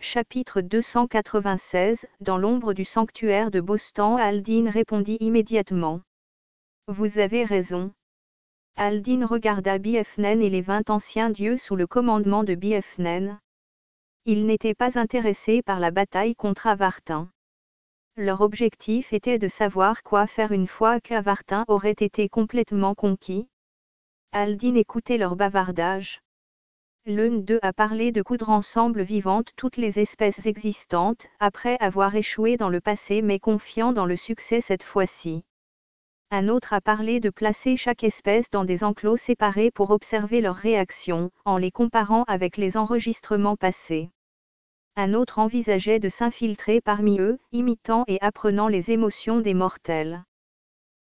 Chapitre 296. Dans l'ombre du sanctuaire de Bostan, Aldine répondit immédiatement. Vous avez raison. Aldine regarda Biefnen et les 20 anciens dieux sous le commandement de Biefnen. Ils n'étaient pas intéressés par la bataille contre Avartin. Leur objectif était de savoir quoi faire une fois qu'Avartin aurait été complètement conquis. Aldine écoutait leur bavardage. L'un d'eux a parlé de coudre ensemble vivantes toutes les espèces existantes, après avoir échoué dans le passé mais confiant dans le succès cette fois-ci. Un autre a parlé de placer chaque espèce dans des enclos séparés pour observer leurs réactions, en les comparant avec les enregistrements passés. Un autre envisageait de s'infiltrer parmi eux, imitant et apprenant les émotions des mortels.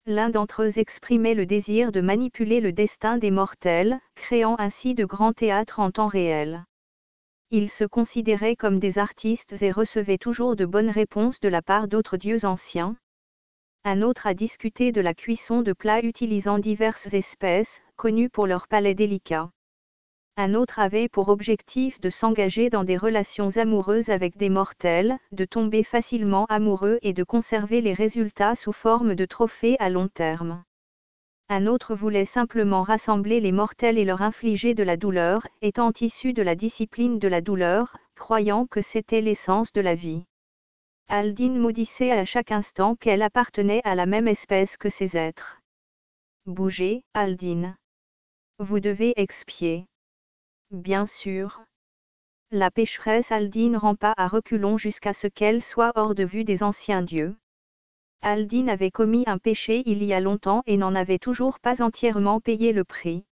L'un d'entre eux exprimait le désir de manipuler le destin des mortels, créant ainsi de grands théâtres en temps réel. Ils se considéraient comme des artistes et recevaient toujours de bonnes réponses de la part d'autres dieux anciens. Un autre a discuté de la cuisson de plats utilisant diverses espèces, connues pour leur palais délicat. Un autre avait pour objectif de s'engager dans des relations amoureuses avec des mortels, de tomber facilement amoureux et de conserver les résultats sous forme de trophées à long terme. Un autre voulait simplement rassembler les mortels et leur infliger de la douleur, étant issu de la discipline de la douleur, croyant que c'était l'essence de la vie. Aldine maudissait à chaque instant qu'elle appartenait à la même espèce que ces êtres. Bougez, Aldine. Vous devez expier. Bien sûr. La pécheresse Aldine rampa à reculons jusqu'à ce qu'elle soit hors de vue des anciens dieux. Aldine avait commis un péché il y a longtemps et n'en avait toujours pas entièrement payé le prix.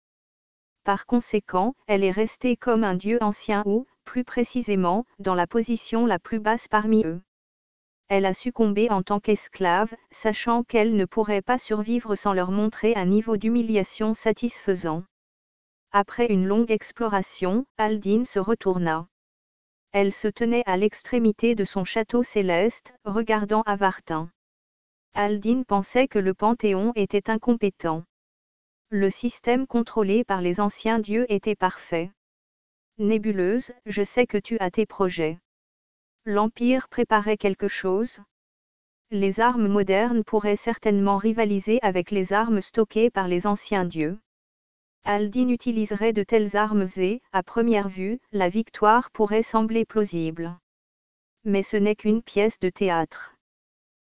Par conséquent, elle est restée comme un dieu ancien ou, plus précisément, dans la position la plus basse parmi eux. Elle a succombé en tant qu'esclave, sachant qu'elle ne pourrait pas survivre sans leur montrer un niveau d'humiliation satisfaisant. Après une longue exploration, Aldine se retourna. Elle se tenait à l'extrémité de son château céleste, regardant Avartin. Aldine pensait que le Panthéon était incompétent. Le système contrôlé par les anciens dieux était parfait. Nébuleuse, je sais que tu as tes projets. L'Empire préparait quelque chose? Les armes modernes pourraient certainement rivaliser avec les armes stockées par les anciens dieux. Aldine utiliserait de telles armes et, à première vue, la victoire pourrait sembler plausible. Mais ce n'est qu'une pièce de théâtre.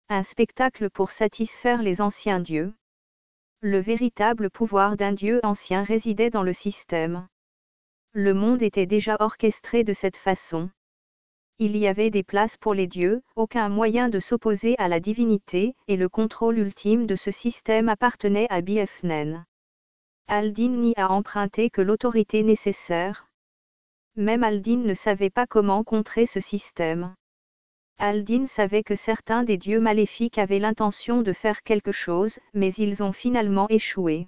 Un spectacle pour satisfaire les anciens dieux. Le véritable pouvoir d'un dieu ancien résidait dans le système. Le monde était déjà orchestré de cette façon. Il y avait des places pour les dieux, aucun moyen de s'opposer à la divinité, et le contrôle ultime de ce système appartenait à Biefnen. Aldine n'y a emprunté que l'autorité nécessaire. Même Aldine ne savait pas comment contrer ce système. Aldine savait que certains des dieux maléfiques avaient l'intention de faire quelque chose, mais ils ont finalement échoué.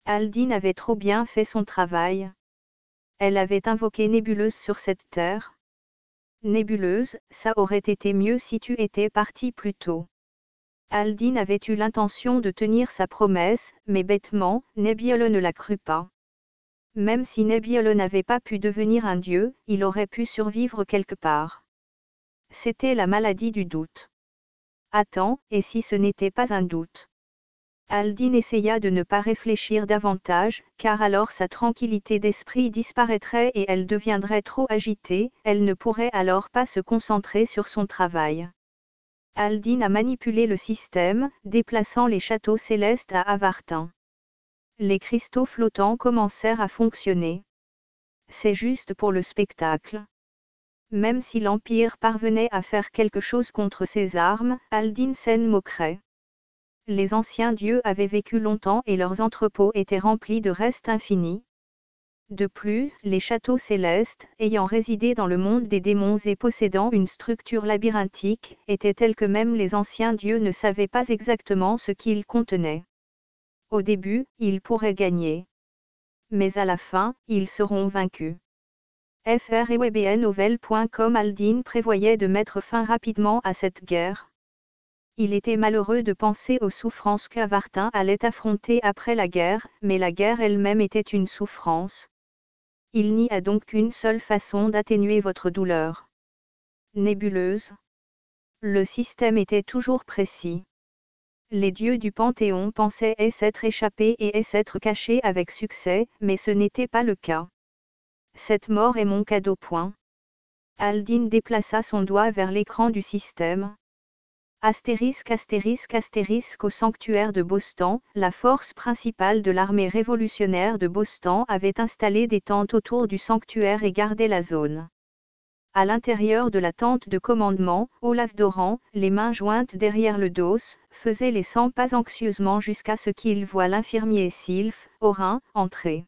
Aldine avait trop bien fait son travail. Elle avait invoqué Nébuleuse sur cette terre. Nébuleuse, ça aurait été mieux si tu étais partie plus tôt. Aldine avait eu l'intention de tenir sa promesse, mais bêtement, Nebbiolo ne la crut pas. Même si Nebbiolo n'avait pas pu devenir un dieu, il aurait pu survivre quelque part. C'était la maladie du doute. Attends, et si ce n'était pas un doute? Aldine essaya de ne pas réfléchir davantage, car alors sa tranquillité d'esprit disparaîtrait et elle deviendrait trop agitée, elle ne pourrait alors pas se concentrer sur son travail. Aldine a manipulé le système, déplaçant les châteaux célestes à Avartin. Les cristaux flottants commencèrent à fonctionner. C'est juste pour le spectacle. Même si l'Empire parvenait à faire quelque chose contre ces armes, Aldine s'en moquerait. Les anciens dieux avaient vécu longtemps et leurs entrepôts étaient remplis de restes infinis. De plus, les châteaux célestes, ayant résidé dans le monde des démons et possédant une structure labyrinthique, étaient tels que même les anciens dieux ne savaient pas exactement ce qu'ils contenaient. Au début, ils pourraient gagner. Mais à la fin, ils seront vaincus. FR-et-WebNovel.com Aldine prévoyait de mettre fin rapidement à cette guerre. Il était malheureux de penser aux souffrances qu'Avartin allait affronter après la guerre, mais la guerre elle-même était une souffrance. Il n'y a donc qu'une seule façon d'atténuer votre douleur. nébuleuse. Le système était toujours précis. Les dieux du Panthéon pensaient s'être échappés et s'être cachés avec succès, mais ce n'était pas le cas. Cette mort est mon cadeau. Aldin déplaça son doigt vers l'écran du système. Astérisque astérisque astérisque au sanctuaire de Bostan, la force principale de l'armée révolutionnaire de Bostan avait installé des tentes autour du sanctuaire et gardait la zone. À l'intérieur de la tente de commandement, Olaf Doran, les mains jointes derrière le dos, faisait les 100 pas anxieusement jusqu'à ce qu'il voie l'infirmier Sylph, Orin, entrer.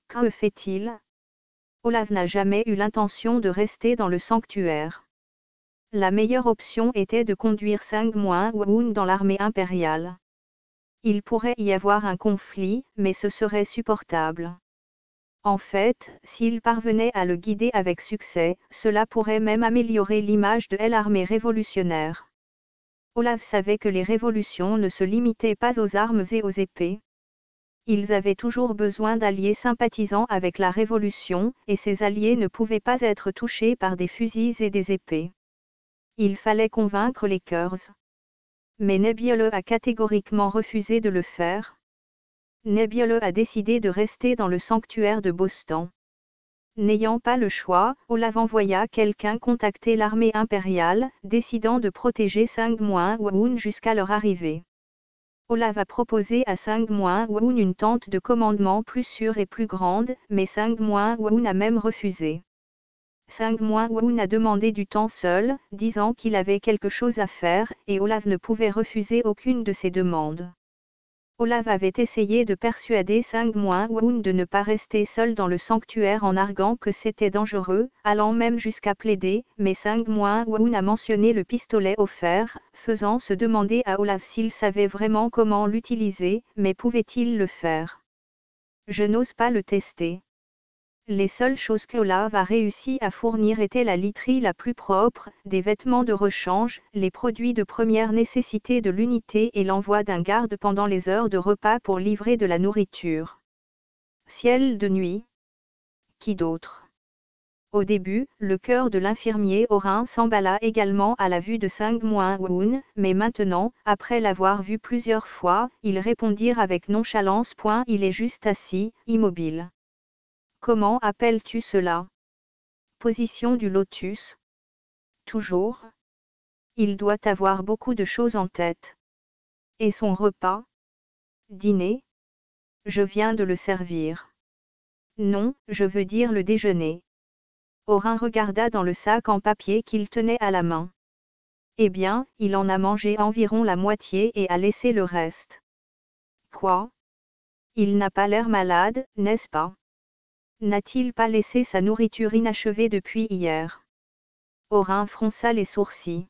Que fait-il? Olaf n'a jamais eu l'intention de rester dans le sanctuaire. La meilleure option était de conduire Sangmoin dans l'armée impériale. Il pourrait y avoir un conflit, mais ce serait supportable. En fait, s'il parvenait à le guider avec succès, cela pourrait même améliorer l'image de l'armée révolutionnaire. Olaf savait que les révolutions ne se limitaient pas aux armes et aux épées. Ils avaient toujours besoin d'alliés sympathisants avec la révolution, et ces alliés ne pouvaient pas être touchés par des fusils et des épées. Il fallait convaincre les Kurz. Mais Nebbiolo a catégoriquement refusé de le faire. Nebbiolo a décidé de rester dans le sanctuaire de Bostan. N'ayant pas le choix, Olaf envoya quelqu'un contacter l'armée impériale, décidant de protéger Sangmoin jusqu'à leur arrivée. Olaf a proposé à Sangmoin une tente de commandement plus sûre et plus grande, mais Sangmoin a même refusé. Sangmoin a demandé du temps seul, disant qu'il avait quelque chose à faire, et Olaf ne pouvait refuser aucune de ses demandes. Olaf avait essayé de persuader Sangmoin de ne pas rester seul dans le sanctuaire en arguant que c'était dangereux, allant même jusqu'à plaider, mais Sangmoin a mentionné le pistolet offert, faisant se demander à Olaf s'il savait vraiment comment l'utiliser, mais pouvait-il le faire? Je n'ose pas le tester. Les seules choses que Olaf a réussi à fournir étaient la literie la plus propre, des vêtements de rechange, les produits de première nécessité de l'unité et l'envoi d'un garde pendant les heures de repas pour livrer de la nourriture. Ciel de nuit. Qui d'autre? Au début, le cœur de l'infirmier Orin s'emballa également à la vue de Sangmoin, mais maintenant, après l'avoir vu plusieurs fois, ils répondirent avec nonchalance. Il est juste assis, immobile. Comment appelles-tu cela? Position du lotus. Toujours. Il doit avoir beaucoup de choses en tête. Et son repas? Dîner? Je viens de le servir. Non, je veux dire le déjeuner. Orin regarda dans le sac en papier qu'il tenait à la main. Eh bien, il en a mangé environ la moitié et a laissé le reste. Quoi? Il n'a pas l'air malade, n'est-ce pas? N'a-t-il pas laissé sa nourriture inachevée depuis hier? Orin fronça les sourcils.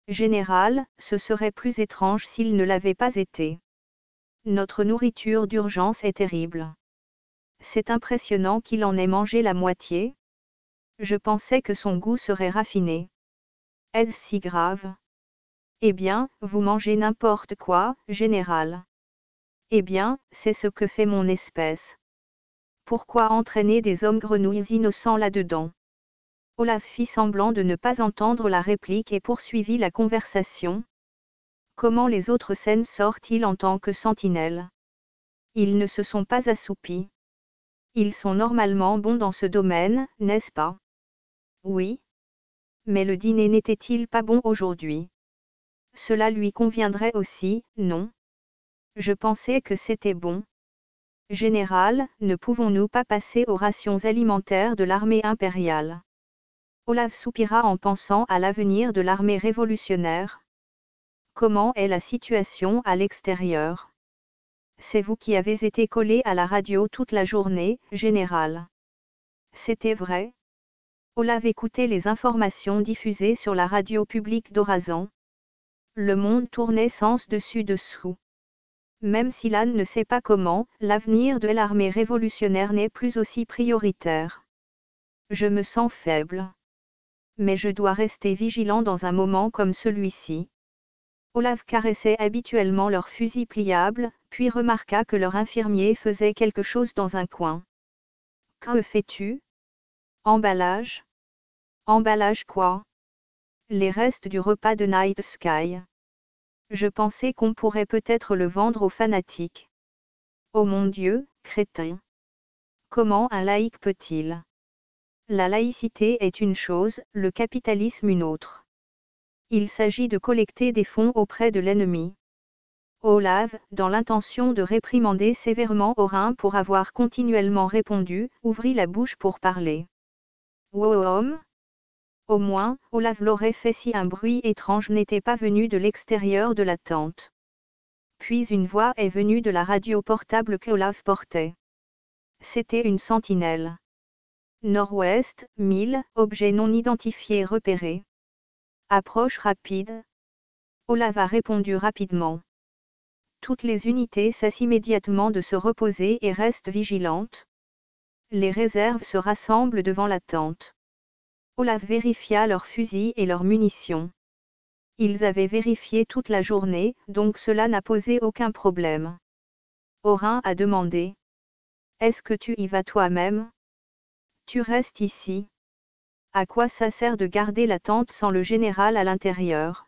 Général, ce serait plus étrange s'il ne l'avait pas été. Notre nourriture d'urgence est terrible. C'est impressionnant qu'il en ait mangé la moitié. Je pensais que son goût serait raffiné. Est-ce si grave? Eh bien, vous mangez n'importe quoi, général. Eh bien, c'est ce que fait mon espèce. Pourquoi entraîner des hommes grenouilles innocents là-dedans? Olaf fit semblant de ne pas entendre la réplique et poursuivit la conversation. Comment les autres scènes sortent-ils en tant que sentinelles? Ils ne se sont pas assoupis. Ils sont normalement bons dans ce domaine, n'est-ce pas? Oui. Mais le dîner n'était-il pas bon aujourd'hui? Cela lui conviendrait aussi, non? Je pensais que c'était bon. Général, ne pouvons-nous pas passer aux rations alimentaires de l'armée impériale? Olaf soupira en pensant à l'avenir de l'armée révolutionnaire. Comment est la situation à l'extérieur? C'est vous qui avez été collé à la radio toute la journée, général. C'était vrai. Olaf écoutait les informations diffusées sur la radio publique d'Orazan. Le monde tournait sens dessus dessous. Même si l'âne ne sait pas comment, l'avenir de l'armée révolutionnaire n'est plus aussi prioritaire. Je me sens faible. Mais je dois rester vigilant dans un moment comme celui-ci. Olaf caressait habituellement leur fusil pliable, puis remarqua que leur infirmier faisait quelque chose dans un coin. Que fais-tu? Emballage. Emballage quoi? Les restes du repas de Night Sky. Je pensais qu'on pourrait peut-être le vendre aux fanatiques. Oh mon Dieu, crétin! Comment un laïc peut-il? La laïcité est une chose, le capitalisme une autre. Il s'agit de collecter des fonds auprès de l'ennemi. Olav, dans l'intention de réprimander sévèrement Orin pour avoir continuellement répondu, ouvrit la bouche pour parler. Woom? Au moins, Olav l'aurait fait si un bruit étrange n'était pas venu de l'extérieur de la tente. Puis une voix est venue de la radio portable que Olav portait. C'était une sentinelle. Nord-ouest, 1000, objet non identifié repéré. Approche rapide. Olav a répondu rapidement. Toutes les unités cessent immédiatement de se reposer et restent vigilantes. Les réserves se rassemblent devant la tente. Olav vérifia leurs fusils et leurs munitions. Ils avaient vérifié toute la journée, donc cela n'a posé aucun problème. Orin a demandé. Est-ce que tu y vas toi-même? Tu restes ici. À quoi ça sert de garder la tente sans le général à l'intérieur?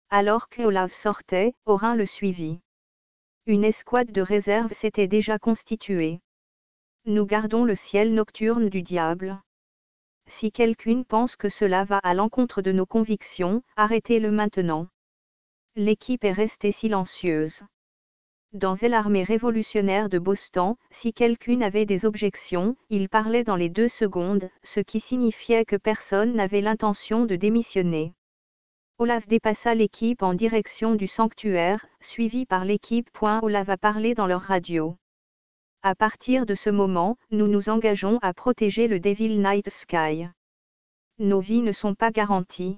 Alors que Olav sortait, Orin le suivit. Une escouade de réserve s'était déjà constituée. Nous gardons le ciel nocturne du diable. Si quelqu'un pense que cela va à l'encontre de nos convictions, arrêtez-le maintenant. L'équipe est restée silencieuse. Dans l'armée révolutionnaire de Boston, si quelqu'un avait des objections, il parlait dans les 2 secondes, ce qui signifiait que personne n'avait l'intention de démissionner. Olav dépassa l'équipe en direction du sanctuaire, suivi par l'équipe. Olav a parlé dans leur radio. À partir de ce moment, nous nous engageons à protéger le Devil Night Sky. Nos vies ne sont pas garanties.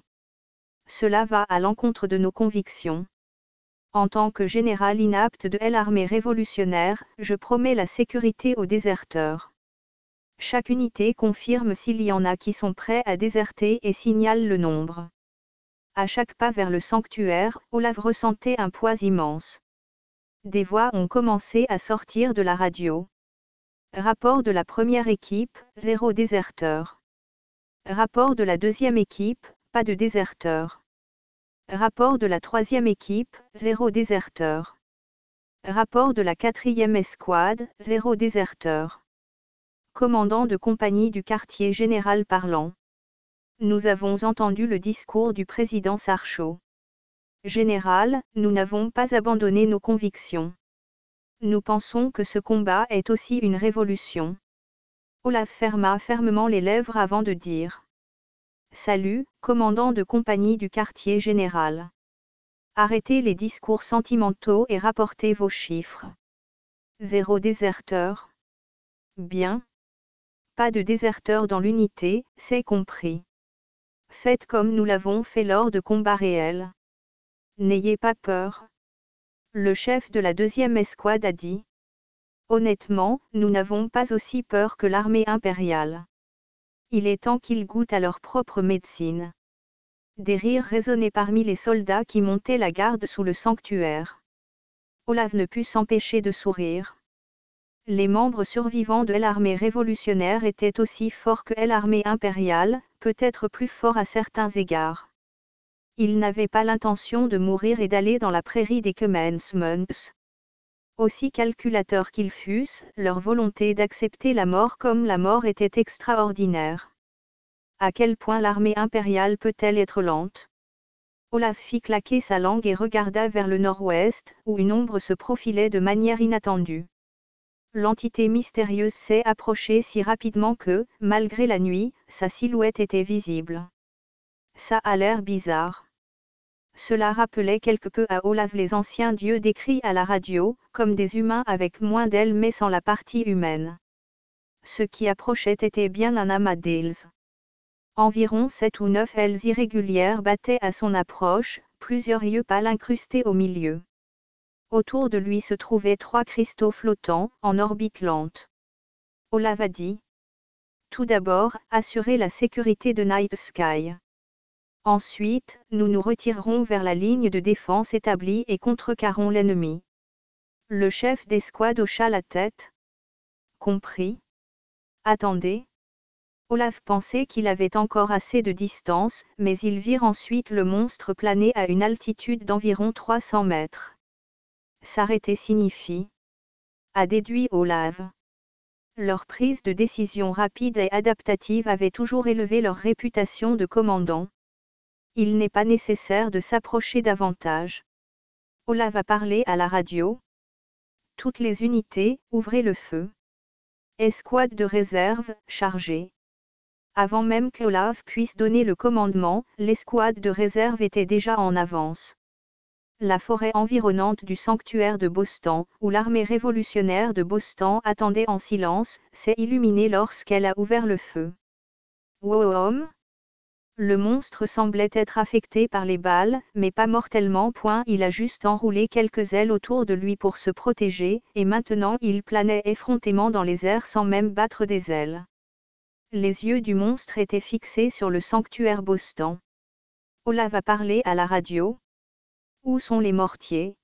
Cela va à l'encontre de nos convictions. En tant que général inapte de l'armée révolutionnaire, je promets la sécurité aux déserteurs. Chaque unité confirme s'il y en a qui sont prêts à déserter et signale le nombre. À chaque pas vers le sanctuaire, Olav ressentait un poids immense. Des voix ont commencé à sortir de la radio. Rapport de la première équipe, 0 déserteur. Rapport de la deuxième équipe, pas de déserteur. Rapport de la troisième équipe, 0 déserteur. Rapport de la quatrième escouade, 0 déserteur. Commandant de compagnie du quartier général parlant. Nous avons entendu le discours du président Sarchaud. Général, nous n'avons pas abandonné nos convictions. Nous pensons que ce combat est aussi une révolution. Olav ferma fermement les lèvres avant de dire. Salut, commandant de compagnie du quartier général. Arrêtez les discours sentimentaux et rapportez vos chiffres. 0 déserteur. Bien. Pas de déserteur dans l'unité, c'est compris. Faites comme nous l'avons fait lors de combats réels. N'ayez pas peur. Le chef de la deuxième escouade a dit. Honnêtement, nous n'avons pas aussi peur que l'armée impériale. Il est temps qu'ils goûtent à leur propre médecine. Des rires résonnaient parmi les soldats qui montaient la garde sous le sanctuaire. Olav ne put s'empêcher de sourire. Les membres survivants de l'armée révolutionnaire étaient aussi forts que l'armée impériale, peut-être plus forts à certains égards. Ils n'avaient pas l'intention de mourir et d'aller dans la prairie des Commencements. Aussi calculateurs qu'ils fussent, leur volonté d'accepter la mort comme la mort était extraordinaire. À quel point l'armée impériale peut-elle être lente? Olav fit claquer sa langue et regarda vers le nord-ouest, où une ombre se profilait de manière inattendue. L'entité mystérieuse s'est approchée si rapidement que, malgré la nuit, sa silhouette était visible. Ça a l'air bizarre. Cela rappelait quelque peu à Olav les anciens dieux décrits à la radio, comme des humains avec moins d'ailes mais sans la partie humaine. Ce qui approchait était bien un amas d'ailes. Environ 7 ou 9 ailes irrégulières battaient à son approche, plusieurs yeux pâles incrustés au milieu. Autour de lui se trouvaient 3 cristaux flottants, en orbite lente. Olav a dit. Tout d'abord, assurer la sécurité de Night Sky. Ensuite, nous nous retirerons vers la ligne de défense établie et contrecarrons l'ennemi. Le chef d'escouade hocha la tête. Compris. Attendez. Olaf pensait qu'il avait encore assez de distance, mais ils virent ensuite le monstre planer à une altitude d'environ 300 mètres. S'arrêter signifie, a déduit Olaf. Leur prise de décision rapide et adaptative avait toujours élevé leur réputation de commandant. Il n'est pas nécessaire de s'approcher davantage. Olaf a parlé à la radio. Toutes les unités, ouvrez le feu. Escouade de réserve, chargée. Avant même que Olaf puisse donner le commandement, l'escouade de réserve était déjà en avance. La forêt environnante du sanctuaire de Bostan, où l'armée révolutionnaire de Bostan attendait en silence, s'est illuminée lorsqu'elle a ouvert le feu. Woom! Le monstre semblait être affecté par les balles, mais pas mortellement. Il a juste enroulé quelques ailes autour de lui pour se protéger, et maintenant il planait effrontément dans les airs sans même battre des ailes. Les yeux du monstre étaient fixés sur le sanctuaire Bostan. Olaf a parlé à la radio. Où sont les mortiers?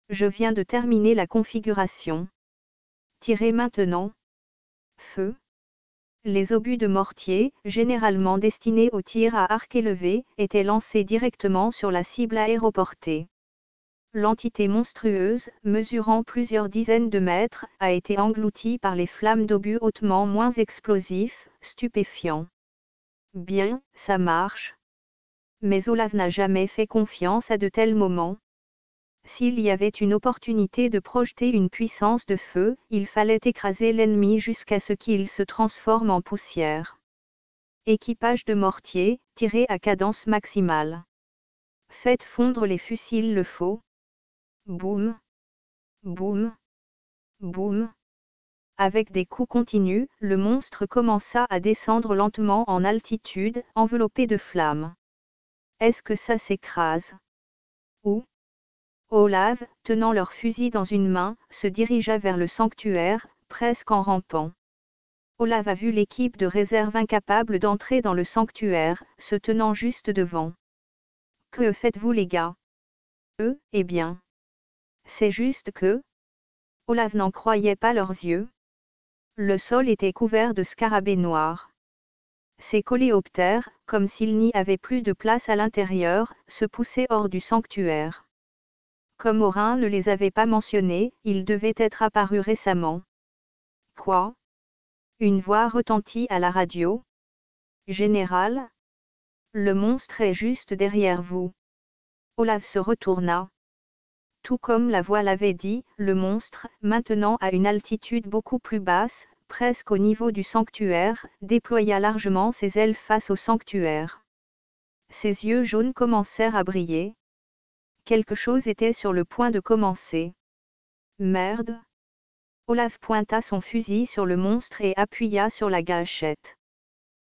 Je viens de terminer la configuration. Tirez maintenant. Feu. Les obus de mortier, généralement destinés au tir à arc élevé, étaient lancés directement sur la cible aéroportée. L'entité monstrueuse, mesurant plusieurs dizaines de mètres, a été engloutie par les flammes d'obus hautement moins explosifs, stupéfiants. Bien, ça marche. Mais Olaf n'a jamais fait confiance à de tels moments. S'il y avait une opportunité de projeter une puissance de feu, il fallait écraser l'ennemi jusqu'à ce qu'il se transforme en poussière. Équipage de mortier, tirez à cadence maximale. Faites fondre les fusils le faux. Boum. Boum. Boum. Avec des coups continus, le monstre commença à descendre lentement en altitude, enveloppé de flammes. Est-ce que ça s'écrase? Où? Olaf, tenant leur fusil dans une main, se dirigea vers le sanctuaire, presque en rampant. Olaf a vu l'équipe de réserve incapable d'entrer dans le sanctuaire, se tenant juste devant. Que faites-vous les gars? Eh bien. C'est juste que... Olaf n'en croyait pas leurs yeux. Le sol était couvert de scarabées noirs. Ces coléoptères, comme s'il n'y avait plus de place à l'intérieur, se poussaient hors du sanctuaire. Comme Orin ne les avait pas mentionnés, ils devaient être apparus récemment. Quoi? Une voix retentit à la radio. Général? Le monstre est juste derrière vous. Olaf se retourna. Tout comme la voix l'avait dit, le monstre, maintenant à une altitude beaucoup plus basse, presque au niveau du sanctuaire, déploya largement ses ailes face au sanctuaire. Ses yeux jaunes commencèrent à briller. Quelque chose était sur le point de commencer. Merde! Olaf pointa son fusil sur le monstre et appuya sur la gâchette.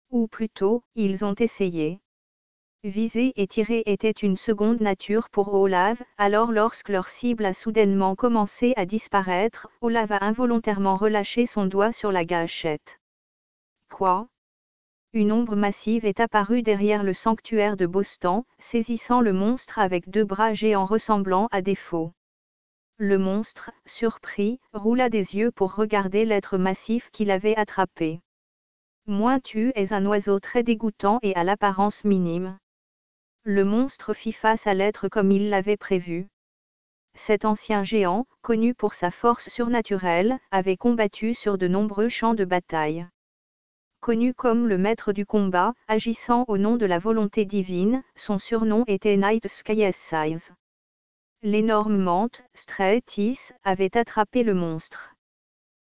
Ou plutôt, ils ont essayé. Viser et tirer était une seconde nature pour Olaf, alors lorsque leur cible a soudainement commencé à disparaître, Olaf a involontairement relâché son doigt sur la gâchette. Quoi? Une ombre massive est apparue derrière le sanctuaire de Bostan, saisissant le monstre avec deux bras géants ressemblant à des faux. Le monstre, surpris, roula des yeux pour regarder l'être massif qu'il avait attrapé. Moins tu es un oiseau très dégoûtant et à l'apparence minime. Le monstre fit face à l'être comme il l'avait prévu. Cet ancien géant, connu pour sa force surnaturelle, avait combattu sur de nombreux champs de bataille. Connu comme le maître du combat, agissant au nom de la volonté divine, son surnom était Night Sky Size. L'énorme mante, Stratis, avait attrapé le monstre.